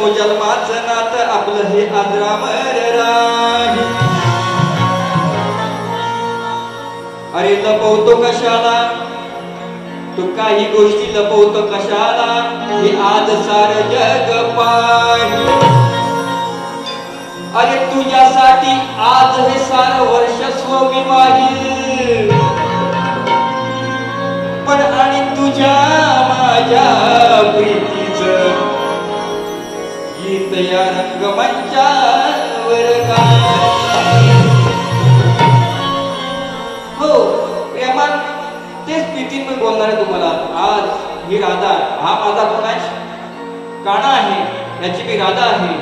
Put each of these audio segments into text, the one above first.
जन्मोजन्माचं नातं आपलं हे अजरामर राही. अरे लपवतो कशाला तू काही गोष्टी लपवतो कशाला हे आज सार जग पाही. अरे तुझ्यासाठी आज हे सार वर्षस्व मी वाहील पण आणि तुझ्या माझ्या प्रीतीचं गीत या रंगमंचावर गाईल. हो प्रेमान तेच प्रीतीत मी बोलणार आहे तुम्हाला. आज ही राधा हा माझा कोणाच काना आहे याची मी राधा आहे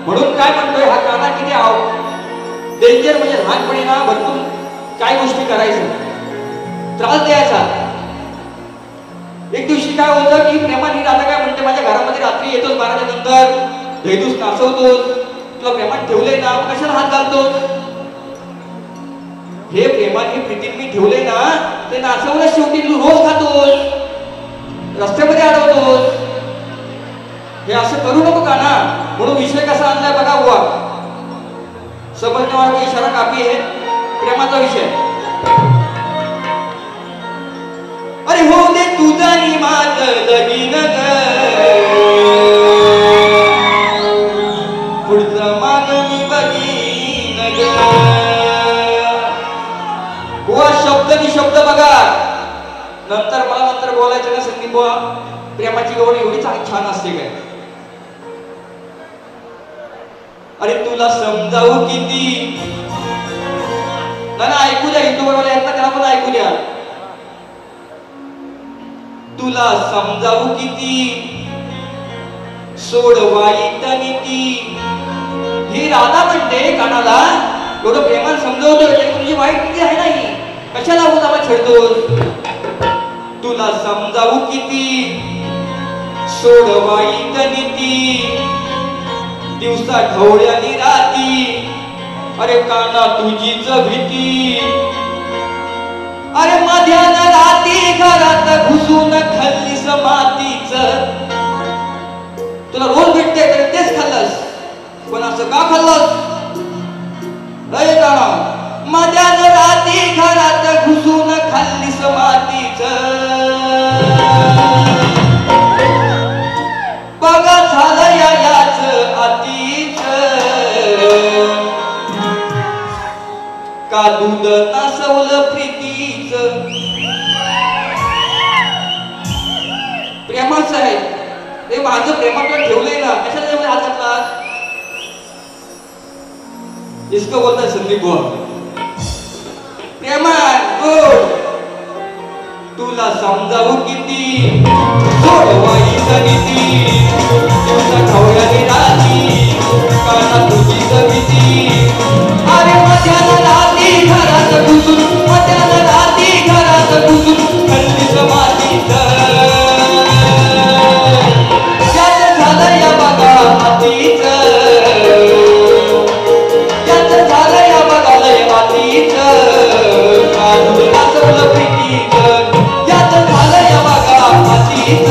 म्हणून काय म्हणतोय हा काना किती आव डेंजर म्हणजे लहानपणी ना भरपूर काय गोष्टी करायचं त्रास द्यायचा. एक दिवशी काय होतं की प्रेमान ही राधा काय म्हणते माझ्या घरामध्ये रात्री येतोस 12च्या नंतर धैदूस नाचवतोस तुला प्रेमान ठेवलंय ना कशाला हात घालतोस. हे प्रेमान ही प्रीतीत मी ठेवलंय ना ते नाचवलं शेवटी तू रोज खातोस रस्त्यामध्ये अडवतोस. हे असं करू नको का ना म्हणून विषय कसा आणलाय बघा बुवा. समजणे वाला इशारा काफी आहे प्रेमाचा विषय. अरे हो दे तुझा नि माझं लगीन ग पुढचं मान मी बघीन ग. बुवा शब्द नि शब्द बघा नंतर मला नंतर बोलायचं ना संदीप बुवा. प्रेमाची गवळ एवढी छान असते काय. अरे तुला समजावू किती ना ऐकू द्या हिंदू बरोबर यांना त्याला पण ऐकू द्या. तुला समजावू किती सोड वाईट नीती. ही राधा म्हणते कानाला एवढं प्रेमान समजवतोय तुझी वाईट नीती आहे नाही कशाला उदामा छेडतोस. तुला समजावू किती सोड वाईट नीती दिवसा ढवळ्यानी राती. अरे काना तुझीच भीती. अरे मध्यान राती घरात घुसून खाल्लीस मातीच. तुला रोज भेटते तरी तेच खाल्लंस पण असं का खाल्लंस. अरे काना मध्यान राती घरात घुसून खाल्लीस मातीच. बघा झालं याच आतीच का दूध नासवलं प्रीतीच. प्रेमाचं आहे ते माझं प्रेमाकडे ठेवलंय ना कशाला त्यामध्ये हात घातला. इसको बोलता संदीप बुवा प्रेमा गोड. तुला समजावू किती सोड वाईट नीती तुझ्या ढवळ्यानी राती काना तुझीच भीती. अरे मध्यान राती घरात घुसून मध्यान राती घरात घुसून खाल्लीस मातीच. याच झालं या बघा मातीच याच झालं या बघा लय मातीच. काढून नाचवलं प्रीतीच याच झालं या बघा मातीच.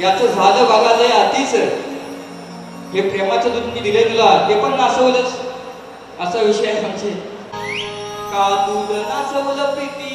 याचं झालं बघा लय आधीच. हे प्रेमाचं दूध मी दिले तुला ते पण नासवलंच. असा विषय आहे आमचे. का दूध नासवलं प्रीती